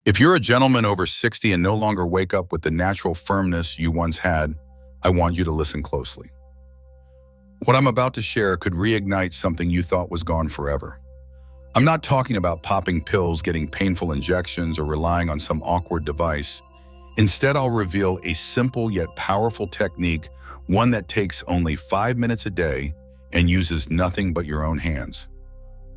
If you're a gentleman over 60 and no longer wake up with the natural firmness you once had, I want you to listen closely. What I'm about to share could reignite something you thought was gone forever. I'm not talking about popping pills, getting painful injections, or relying on some awkward device. Instead, I'll reveal a simple yet powerful technique, one that takes only 5 minutes a day and uses nothing but your own hands.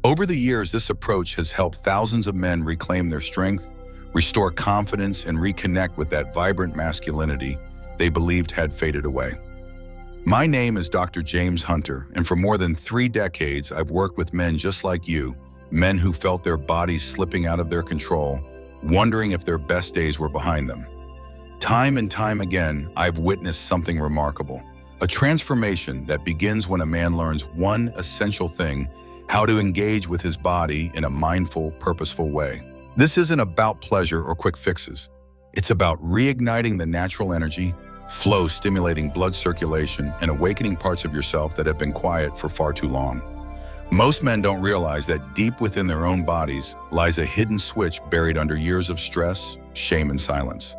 Over the years, this approach has helped thousands of men reclaim their strength, restore confidence, and reconnect with that vibrant masculinity they believed had faded away. My name is Dr. James Hunter, and for more than 3 decades, I've worked with men just like you, men who felt their bodies slipping out of their control, wondering if their best days were behind them. Time and time again, I've witnessed something remarkable, a transformation that begins when a man learns one essential thing: how to engage with his body in a mindful, purposeful way. This isn't about pleasure or quick fixes. It's about reigniting the natural energy, flow, stimulating blood circulation, and awakening parts of yourself that have been quiet for far too long. Most men don't realize that deep within their own bodies lies a hidden switch buried under years of stress, shame, and silence.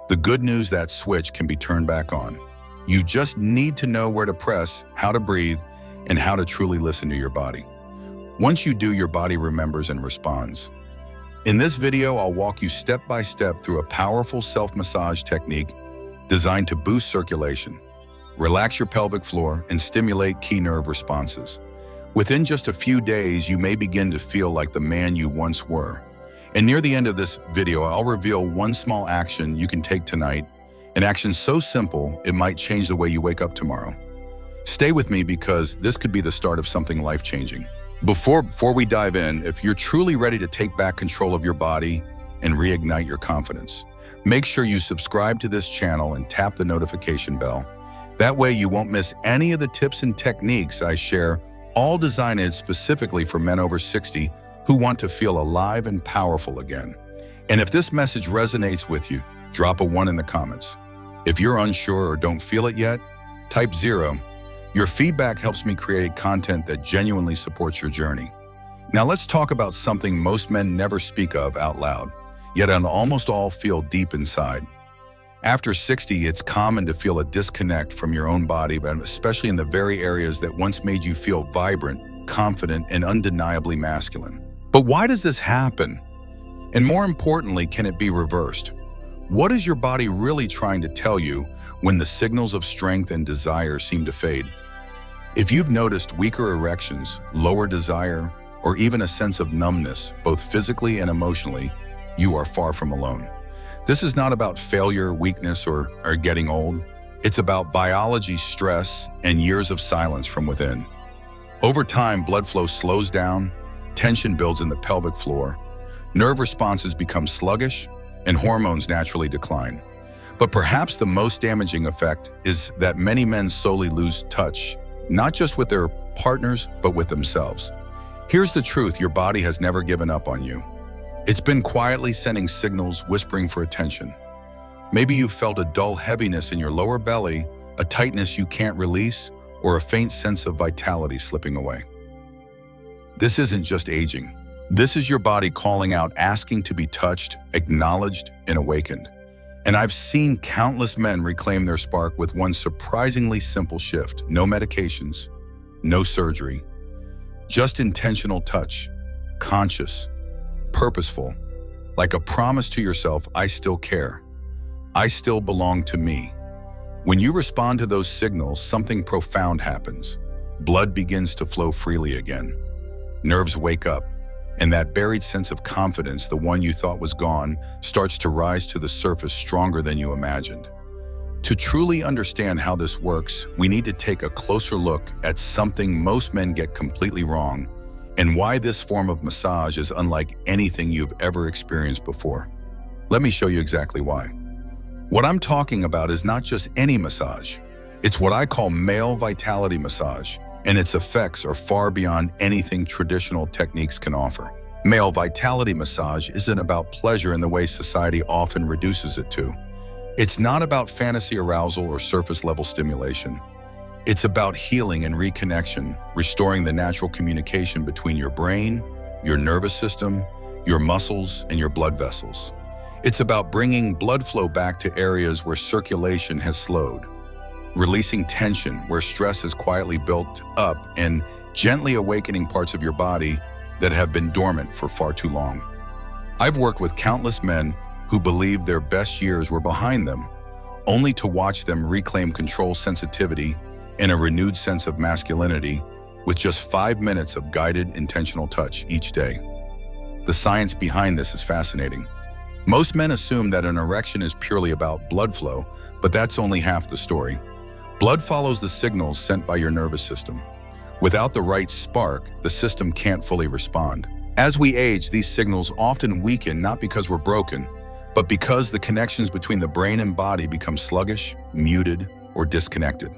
The good news: that switch can be turned back on. You just need to know where to press, how to breathe, and how to truly listen to your body. Once you do, your body remembers and responds. In this video, I'll walk you step by step through a powerful self-massage technique designed to boost circulation, relax your pelvic floor, and stimulate key nerve responses. Within just a few days, you may begin to feel like the man you once were. And near the end of this video, I'll reveal one small action you can take tonight, an action so simple it might change the way you wake up tomorrow. Stay with me, because this could be the start of something life-changing. Before we dive in, if you're truly ready to take back control of your body and reignite your confidence, make sure you subscribe to this channel and tap the notification bell. That way you won't miss any of the tips and techniques I share, all designed specifically for men over 60 who want to feel alive and powerful again. And if this message resonates with you, drop a 1 in the comments. If you're unsure or don't feel it yet, type 0. Your feedback helps me create content that genuinely supports your journey. Now let's talk about something most men never speak of out loud, yet almost all feel deep inside. After 60, it's common to feel a disconnect from your own body, but especially in the very areas that once made you feel vibrant, confident, and undeniably masculine. But why does this happen? And more importantly, can it be reversed? What is your body really trying to tell you when the signals of strength and desire seem to fade? If you've noticed weaker erections, lower desire, or even a sense of numbness, both physically and emotionally, you are far from alone. This is not about failure, weakness, or getting old. It's about biology, stress, and years of silence from within. Over time, blood flow slows down, tension builds in the pelvic floor, nerve responses become sluggish, and hormones naturally decline. But perhaps the most damaging effect is that many men slowly lose touch, not just with their partners, but with themselves. Here's the truth: your body has never given up on you. It's been quietly sending signals, whispering for attention. Maybe you've felt a dull heaviness in your lower belly, a tightness you can't release, or a faint sense of vitality slipping away. This isn't just aging. This is your body calling out, asking to be touched, acknowledged, and awakened. And I've seen countless men reclaim their spark with one surprisingly simple shift: no medications, no surgery, just intentional touch, conscious, purposeful, like a promise to yourself: I still care. I still belong to me. When you respond to those signals, something profound happens. Blood begins to flow freely again. Nerves wake up, and that buried sense of confidence, the one you thought was gone, starts to rise to the surface stronger than you imagined. To truly understand how this works, we need to take a closer look at something most men get completely wrong, and why this form of massage is unlike anything you've ever experienced before. Let me show you exactly why. What I'm talking about is not just any massage. It's what I call male vitality massage, and its effects are far beyond anything traditional techniques can offer. Male vitality massage isn't about pleasure in the way society often reduces it to. It's not about fantasy arousal or surface-level stimulation. It's about healing and reconnection, restoring the natural communication between your brain, your nervous system, your muscles, and your blood vessels. It's about bringing blood flow back to areas where circulation has slowed, releasing tension where stress has quietly built up, and gently awakening parts of your body that have been dormant for far too long. I've worked with countless men who believed their best years were behind them, only to watch them reclaim control, sensitivity, and a renewed sense of masculinity with just 5 minutes of guided, intentional touch each day. The science behind this is fascinating. Most men assume that an erection is purely about blood flow, but that's only half the story. Blood follows the signals sent by your nervous system. Without the right spark, the system can't fully respond. As we age, these signals often weaken not because we're broken, but because the connections between the brain and body become sluggish, muted, or disconnected.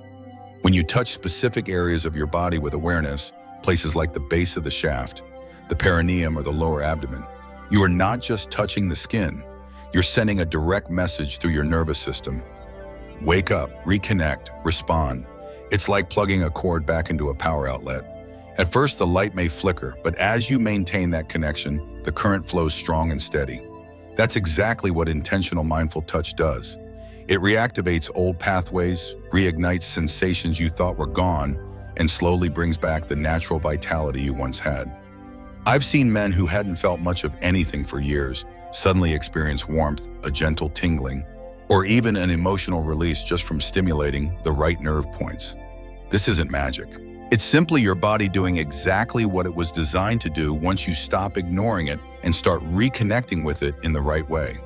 When you touch specific areas of your body with awareness, places like the base of the shaft, the perineum, or the lower abdomen, you are not just touching the skin, you're sending a direct message through your nervous system. Wake up, reconnect, respond. It's like plugging a cord back into a power outlet. At first, the light may flicker, but as you maintain that connection, the current flows strong and steady. That's exactly what intentional mindful touch does. It reactivates old pathways, reignites sensations you thought were gone, and slowly brings back the natural vitality you once had. I've seen men who hadn't felt much of anything for years suddenly experience warmth, a gentle tingling, or even an emotional release just from stimulating the right nerve points. This isn't magic. It's simply your body doing exactly what it was designed to do once you stop ignoring it and start reconnecting with it in the right way.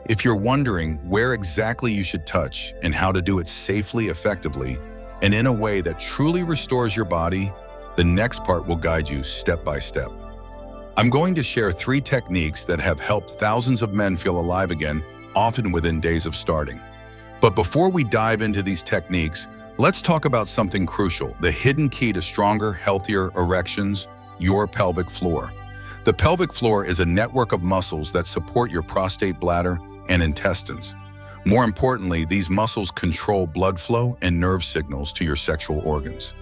If you're wondering where exactly you should touch and how to do it safely, effectively, and in a way that truly restores your body, the next part will guide you step by step. I'm going to share 3 techniques that have helped thousands of men feel alive again, often within days of starting. But before we dive into these techniques, let's talk about something crucial, the hidden key to stronger, healthier erections, your pelvic floor. The pelvic floor is a network of muscles that support your prostate, bladder, and intestines. More importantly, these muscles control blood flow and nerve signals to your sexual organs.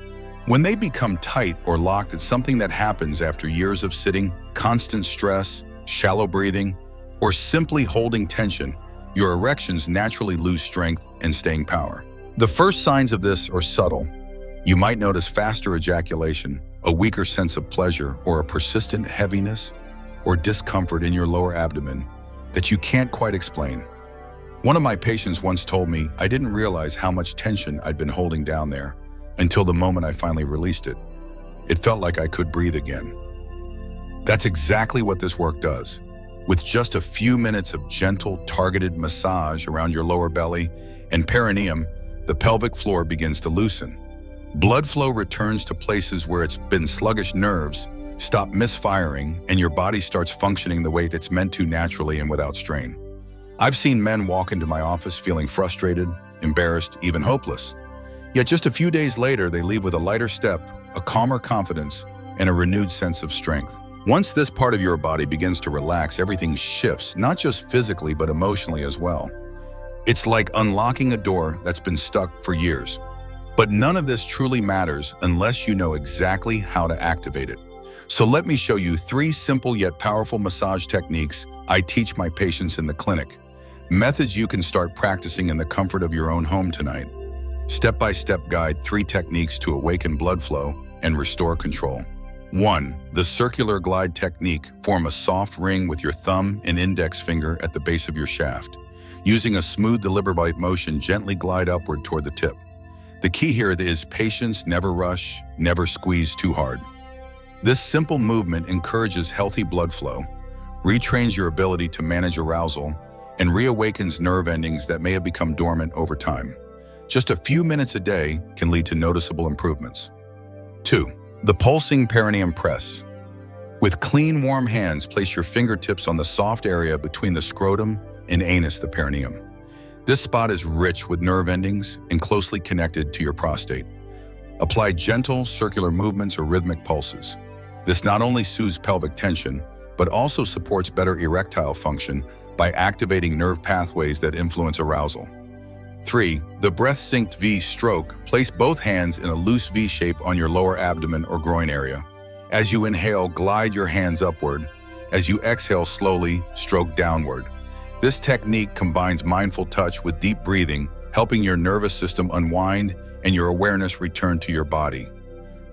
When they become tight or locked, it's something that happens after years of sitting, constant stress, shallow breathing, or simply holding tension. Your erections naturally lose strength and staying power. The first signs of this are subtle. You might notice faster ejaculation, a weaker sense of pleasure, or a persistent heaviness or discomfort in your lower abdomen that you can't quite explain. One of my patients once told me, "I didn't realize how much tension I'd been holding down there until the moment I finally released it. It felt like I could breathe again." That's exactly what this work does. With just a few minutes of gentle, targeted massage around your lower belly and perineum, the pelvic floor begins to loosen. Blood flow returns to places where it's been sluggish. Nerves stop misfiring, and your body starts functioning the way it's meant to, naturally and without strain. I've seen men walk into my office feeling frustrated, embarrassed, even hopeless. Yet just a few days later, they leave with a lighter step, a calmer confidence, and a renewed sense of strength. Once this part of your body begins to relax, everything shifts, not just physically, but emotionally as well. It's like unlocking a door that's been stuck for years. But none of this truly matters unless you know exactly how to activate it. So let me show you 3 simple yet powerful massage techniques I teach my patients in the clinic. Methods you can start practicing in the comfort of your own home tonight. Step-by-step guide, 3 techniques to awaken blood flow and restore control. 1. The circular glide technique. Form a soft ring with your thumb and index finger at the base of your shaft. Using a smooth, deliberate motion, gently glide upward toward the tip. The key here is patience, never rush, never squeeze too hard. This simple movement encourages healthy blood flow, retrains your ability to manage arousal, and reawakens nerve endings that may have become dormant over time. Just a few minutes a day can lead to noticeable improvements. 2. The pulsing perineum press. With clean, warm hands, place your fingertips on the soft area between the scrotum and anus, the perineum. This spot is rich with nerve endings and closely connected to your prostate. Apply gentle, circular movements or rhythmic pulses. This not only soothes pelvic tension, but also supports better erectile function by activating nerve pathways that influence arousal. 3. The breath-synced V stroke. Place both hands in a loose V shape on your lower abdomen or groin area. As you inhale, glide your hands upward. As you exhale, slowly stroke downward. This technique combines mindful touch with deep breathing, helping your nervous system unwind and your awareness return to your body.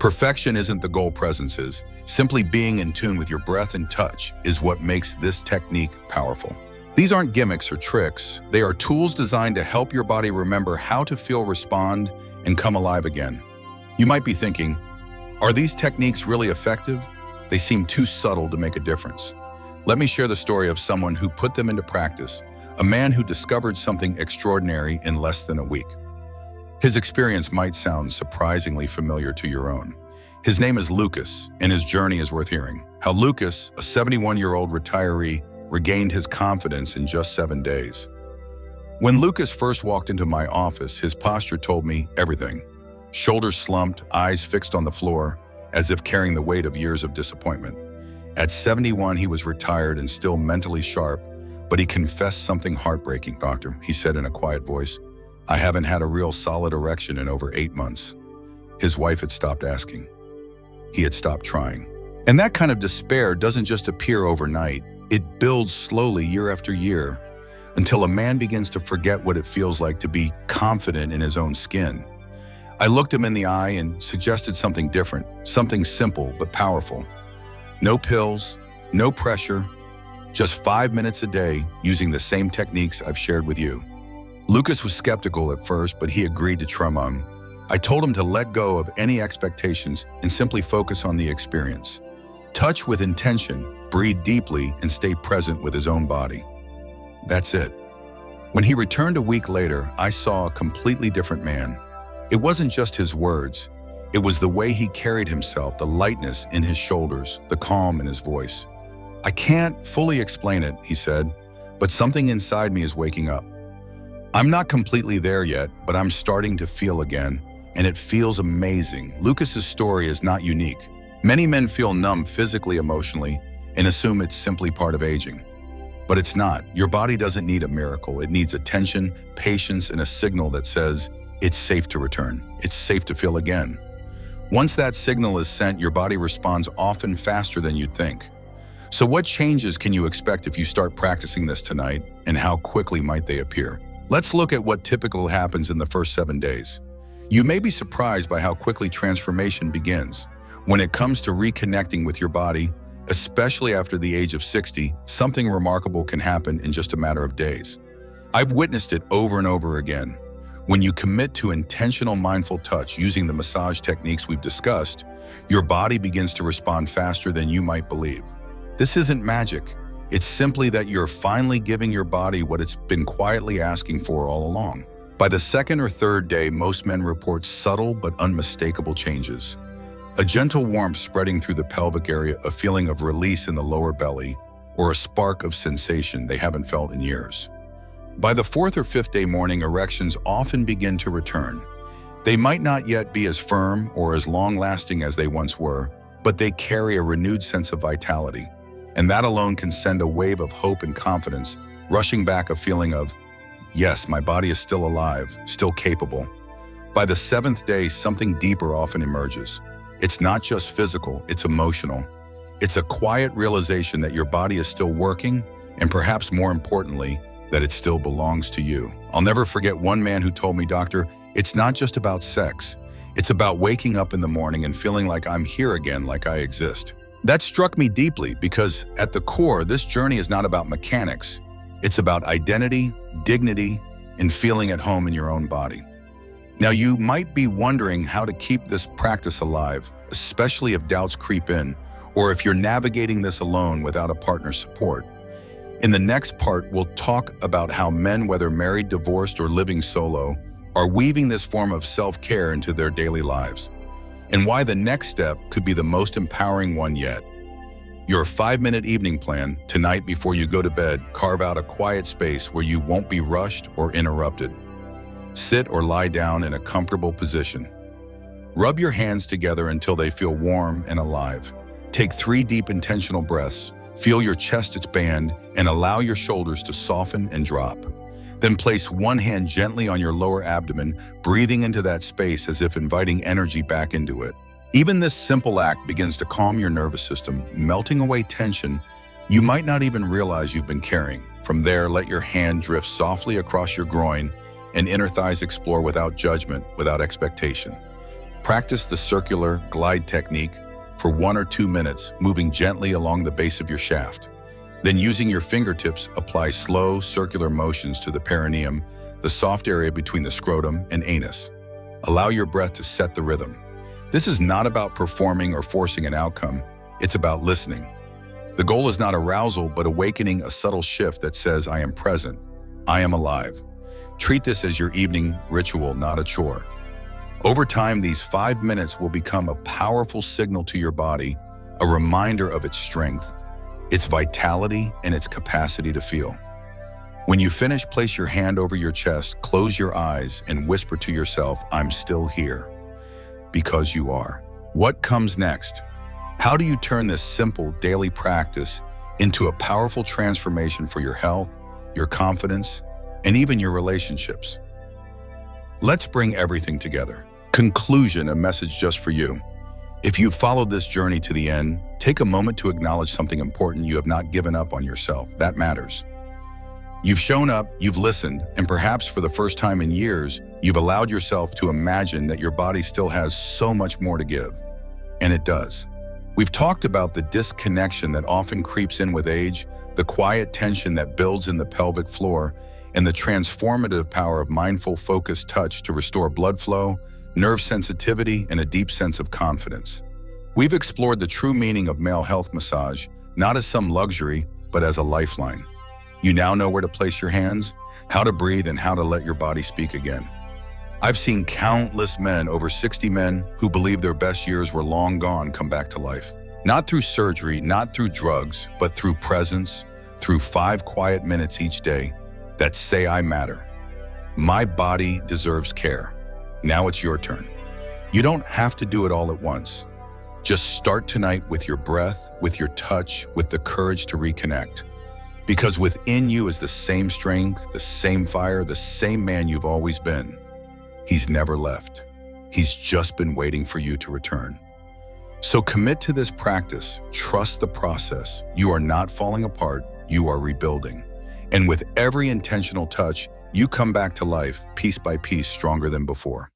Perfection isn't the goal, presence is. Simply being in tune with your breath and touch is what makes this technique powerful. These aren't gimmicks or tricks. They are tools designed to help your body remember how to feel, respond, and come alive again. You might be thinking, are these techniques really effective? They seem too subtle to make a difference. Let me share the story of someone who put them into practice, a man who discovered something extraordinary in less than a week. His experience might sound surprisingly familiar to your own. His name is Lucas, and his journey is worth hearing. How Lucas, a 71-year-old retiree, regained his confidence in just 7 days. When Lucas first walked into my office, his posture told me everything. Shoulders slumped, eyes fixed on the floor, as if carrying the weight of years of disappointment. At 71, he was retired and still mentally sharp, but he confessed something heartbreaking. "Doctor," he said in a quiet voice, "I haven't had a real solid erection in over 8 months." His wife had stopped asking. He had stopped trying. And that kind of despair doesn't just appear overnight. It builds slowly year after year until a man begins to forget what it feels like to be confident in his own skin. I looked him in the eye and suggested something different, something simple but powerful. No pills, no pressure, just 5 minutes a day using the same techniques I've shared with you. Lucas was skeptical at first, but he agreed to try on. I told him to let go of any expectations and simply focus on the experience. Touch with intention, breathe deeply, and stay present with his own body. That's it. When he returned a week later, I saw a completely different man. It wasn't just his words. It was the way he carried himself, the lightness in his shoulders, the calm in his voice. "I can't fully explain it," he said, "but something inside me is waking up. I'm not completely there yet, but I'm starting to feel again, and it feels amazing." Lucas's story is not unique. Many men feel numb physically, emotionally, and assume it's simply part of aging. But it's not. Your body doesn't need a miracle. It needs attention, patience, and a signal that says it's safe to return. It's safe to feel again. Once that signal is sent, your body responds often faster than you'd think. So what changes can you expect if you start practicing this tonight, and how quickly might they appear? Let's look at what typically happens in the first 7 days. You may be surprised by how quickly transformation begins. When it comes to reconnecting with your body, especially after the age of 60, something remarkable can happen in just a matter of days. I've witnessed it over and over again. When you commit to intentional mindful touch using the massage techniques we've discussed, your body begins to respond faster than you might believe. This isn't magic. It's simply that you're finally giving your body what it's been quietly asking for all along. By the second or third day, most men report subtle but unmistakable changes. A gentle warmth spreading through the pelvic area, a feeling of release in the lower belly, or a spark of sensation they haven't felt in years. By the 4th or 5th day morning, erections often begin to return. They might not yet be as firm or as long-lasting as they once were, but they carry a renewed sense of vitality. And that alone can send a wave of hope and confidence, rushing back a feeling of, yes, my body is still alive, still capable. By the 7th day, something deeper often emerges. It's not just physical, it's emotional. It's a quiet realization that your body is still working, and perhaps more importantly, that it still belongs to you. I'll never forget one man who told me, "Doctor, it's not just about sex. It's about waking up in the morning and feeling like I'm here again, like I exist." That struck me deeply because at the core, this journey is not about mechanics. It's about identity, dignity, and feeling at home in your own body. Now, you might be wondering how to keep this practice alive, especially if doubts creep in, or if you're navigating this alone without a partner's support. In the next part, we'll talk about how men, whether married, divorced, or living solo, are weaving this form of self-care into their daily lives, and why the next step could be the most empowering one yet. Your 5-minute evening plan, tonight before you go to bed, carve out a quiet space where you won't be rushed or interrupted. Sit or lie down in a comfortable position. Rub your hands together until they feel warm and alive. Take 3 deep intentional breaths. Feel your chest expand and allow your shoulders to soften and drop. Then place one hand gently on your lower abdomen, breathing into that space as if inviting energy back into it. Even this simple act begins to calm your nervous system, melting away tension you might not even realize you've been carrying. From there, let your hand drift softly across your groin and inner thighs explore without judgment, without expectation. Practice the circular glide technique for 1 or 2 minutes, moving gently along the base of your shaft. Then using your fingertips, apply slow circular motions to the perineum, the soft area between the scrotum and anus. Allow your breath to set the rhythm. This is not about performing or forcing an outcome. It's about listening. The goal is not arousal, but awakening a subtle shift that says, I am present, I am alive. Treat this as your evening ritual, not a chore. Over time, these 5 minutes will become a powerful signal to your body, a reminder of its strength, its vitality, and its capacity to feel. When you finish, place your hand over your chest, close your eyes, and whisper to yourself, I'm still here. Because you are. What comes next? How do you turn this simple daily practice into a powerful transformation for your health, your confidence, and even your relationships? Let's bring everything together. Conclusion, a message just for you. If you've followed this journey to the end, take a moment to acknowledge something important. You have not given up on yourself. That matters. You've shown up, you've listened, and perhaps for the first time in years, you've allowed yourself to imagine that your body still has so much more to give. And it does. We've talked about the disconnection that often creeps in with age, the quiet tension that builds in the pelvic floor, and the transformative power of mindful, focused touch to restore blood flow, nerve sensitivity, and a deep sense of confidence. We've explored the true meaning of male health massage, not as some luxury, but as a lifeline. You now know where to place your hands, how to breathe, and how to let your body speak again. I've seen countless men, over 60 men, who believe their best years were long gone, come back to life. Not through surgery, not through drugs, but through presence, through 5 quiet minutes each day that say I matter. My body deserves care. Now it's your turn. You don't have to do it all at once. Just start tonight with your breath, with your touch, with the courage to reconnect. Because within you is the same strength, the same fire, the same man you've always been. He's never left. He's just been waiting for you to return. So commit to this practice. Trust the process. You are not falling apart. You are rebuilding. And with every intentional touch, you come back to life, piece by piece, stronger than before.